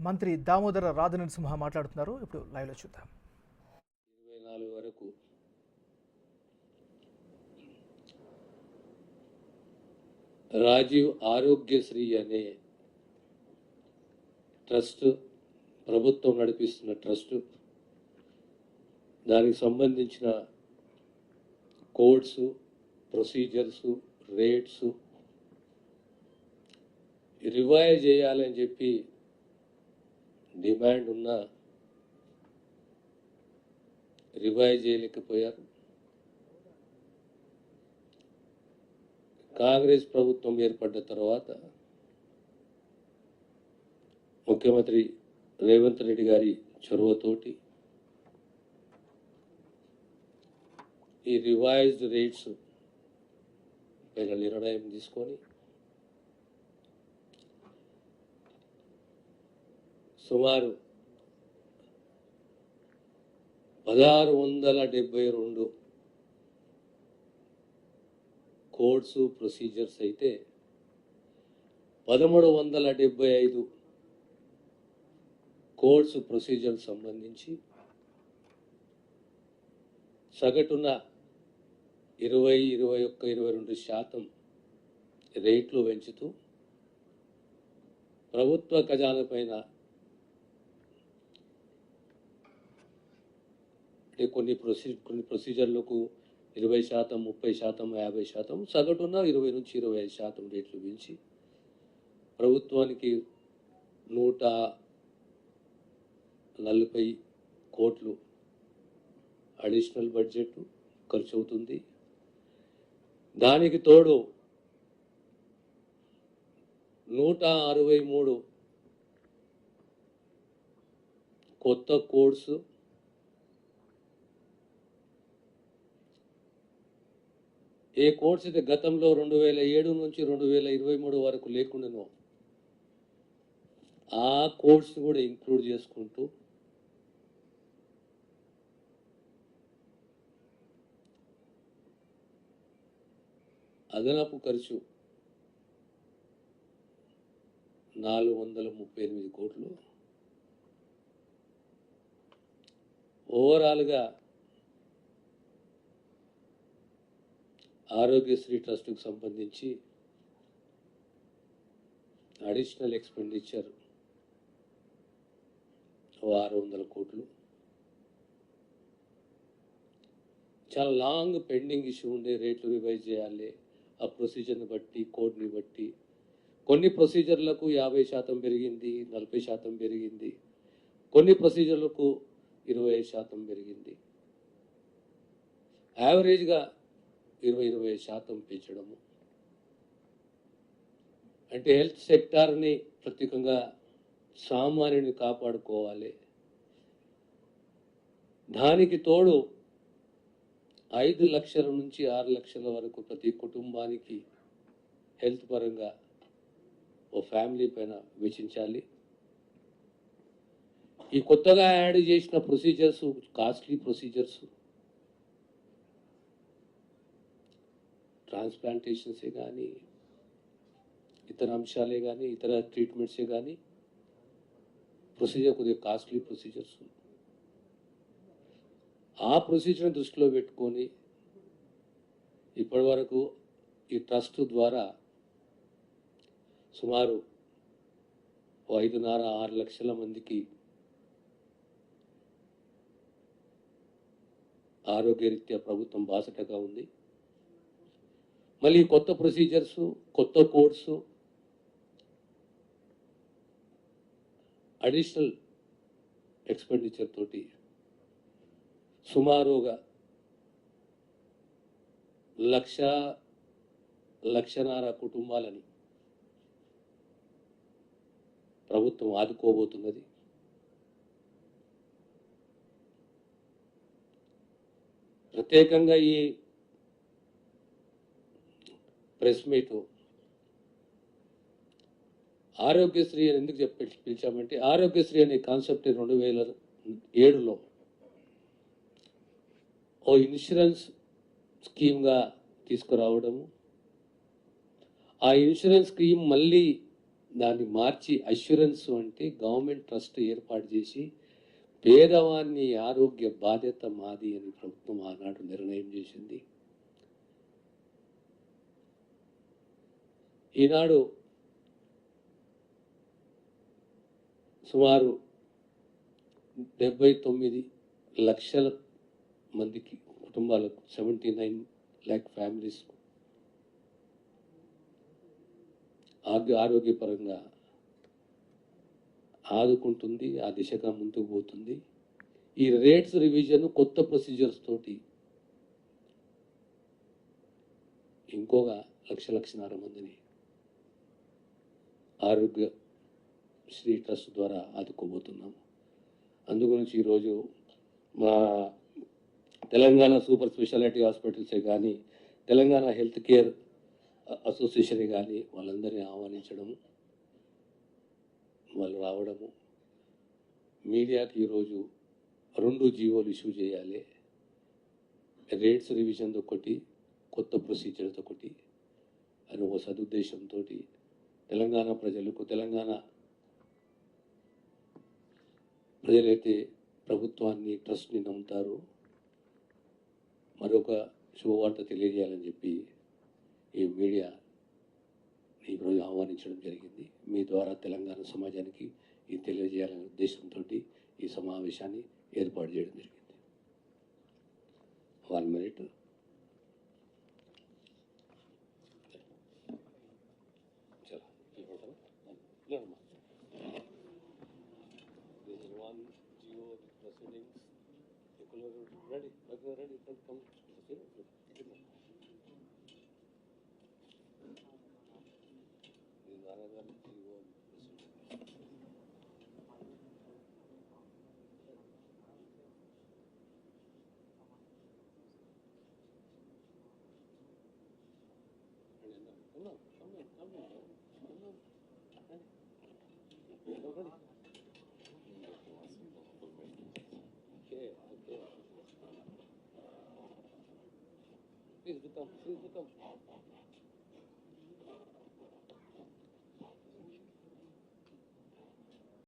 మంత్రి దామోదర రాజనరసింహ మాట్లాడుతున్నారు. ఇప్పుడు లైవ్లో చూద్దాం. 24 వరకు రాజీవ్ ఆరోగ్యశ్రీ అనే ట్రస్ట్, ప్రభుత్వం నడిపిస్తున్న ట్రస్ట్, దానికి సంబంధించిన కోడ్స్, ప్రొసీజర్స్, రేట్స్ రివైజ్ చేయాలని చెప్పి డిమాండ్ ఉన్నా రివైజ్ చేయలేకపోయారు. కాంగ్రెస్ ప్రభుత్వం ఏర్పడ్డ తర్వాత ముఖ్యమంత్రి రేవంత్ రెడ్డి గారి చొరవతోటి ఈ రివైజ్డ్ రేట్స్ పైన నిర్ణయం తీసుకొని సుమారు 1672 కోడ్స్, ప్రొసీజర్స్ అయితే 1375 కోడ్స్, ప్రొసీజర్స్ సంబంధించి సగటున 20, 21, 22% రేట్లు పెంచుతూ ప్రభుత్వ ఖజానా పైన అంటే కొన్ని ప్రొసీజర్లకు 20%, 30%, 50%, సగటున 20 నుంచి 25% రేట్లు పెంచి ప్రభుత్వానికి 140 కోట్లు అడిషనల్ బడ్జెట్ ఖర్చు అవుతుంది. దానికి తోడు 163 కొత్త కోడ్స్, ఏ కోడ్స్ అయితే గతంలో 2007 నుంచి 2023 వరకు లేకుండానో ఆ కోడ్స్ కూడా ఇంక్లూడ్ చేసుకుంటూ అదనపు ఖర్చు 438 కోట్లు. ఓవరాల్గా ఆరోగ్యశ్రీ ట్రస్ట్కు సంబంధించి అడిషనల్ ఎక్స్పెండిచర్ 600 కోట్లు. చాలా లాంగ్ పెండింగ్ ఇష్యూ ఉండే, రేట్లు రివైజ్ చేయాలి, ఆ ప్రొసీజర్ని బట్టి, కోడ్ని బట్టి. కొన్ని ప్రొసీజర్లకు 50% పెరిగింది, 40% పెరిగింది, కొన్ని ప్రొసీజర్లకు 25% పెరిగింది. యావరేజ్గా 20-25% పెంచడము అంటే హెల్త్ సెక్టార్ని ప్రత్యేకంగా సామాన్యుని కాపాడుకోవాలి. దానికి తోడు 5 లక్షల నుంచి 6 లక్షల వరకు ప్రతి కుటుంబానికి హెల్త్ పరంగా ఓ ఫ్యామిలీ పైన వెచ్చించాలి. ఈ కొత్తగా యాడ్ చేసిన ప్రొసీజర్స్ కాస్ట్లీ ప్రొసీజర్స్, ట్రాన్స్ప్లాంటేషన్సే కానీ, ఇతర అంశాలే కానీ, ఇతర ట్రీట్మెంట్సే కానీ ప్రొసీజర్ కొద్దిగా కాస్ట్లీ ప్రొసీజర్స్. ఆ ప్రొసీజర్ని దృష్టిలో పెట్టుకొని ఇప్పటి వరకు ఈ ట్రస్ట్ ద్వారా సుమారు 5.5-6 లక్షల మందికి ఆరోగ్యరీత్యా ప్రభుత్వం బాసటగా ఉంది. మళ్ళీ కొత్త ప్రొసీజర్స్, కొత్త కోడ్స్, అడిషనల్ ఎక్స్పెండిచర్ తోటి సుమారుగా 1.5 కుటుంబాలని ప్రభుత్వం ఆదుకోబోతున్నది. ప్రత్యేకంగా ఈ ప్రెస్ మీట్ ఆరోగ్యశ్రీ అని ఎందుకు పిలిచామంటే, ఆరోగ్యశ్రీ అనే కాన్సెప్ట్ 2007లో ఓ ఇన్సూరెన్స్ స్కీమ్గా తీసుకురావడము, ఆ ఇన్సూరెన్స్ స్కీమ్ మళ్ళీ దాన్ని మార్చి అష్యూరెన్స్ అంటే గవర్నమెంట్ ట్రస్ట్ ఏర్పాటు చేసి పేదవాన్ని ఆరోగ్య బాధ్యత మాది అని ప్రభుత్వం ఆనాడు నిర్ణయం చేసింది. ఈనాడు సుమారు 79 లక్షల మందికి కుటుంబాలకు 79 lakh ఫ్యామిలీస్కు ఆరోగ్యపరంగా ఆదుకుంటుంది, ఆ దిశగా ముందుకు పోతుంది. ఈ రేట్స్ రివిజన్ కొత్త ప్రొసీజర్స్ తోటి ఇంకొక 1,00,00,000 మందిని ఆరోగ్య శ్రీ ట్రస్ట్ ద్వారా ఆదుకోబోతున్నాము. అందుగురించి ఈరోజు మా తెలంగాణ సూపర్ స్పెషాలిటీ హాస్పిటల్సే కానీ తెలంగాణ హెల్త్ కేర్ అసోసియేషన్ కానీ వాళ్ళందరినీ ఆహ్వానించడము, వాళ్ళు రావడము, మీడియాకి ఈరోజు 2 జీవోలు ఇష్యూ చేయాలి. రేట్స్ రివిజన్ ఒకటి, కొత్త ప్రొసీజర్స్ ఒకటి అని ఒక సదుద్దేశంతో తెలంగాణ ప్రజలైతే ప్రభుత్వాన్ని ట్రస్ట్ని నమ్ముతారు, మరొక శుభవార్త తెలియజేయాలని చెప్పి ఈ మీడియా ఈరోజు ఆహ్వానించడం జరిగింది. మీ ద్వారా తెలంగాణ సమాజానికి ఇది తెలియజేయాలనే ఉద్దేశంతో ఈ సమావేశాన్ని ఏర్పాటు చేయడం జరిగింది. 1 minute. Please become.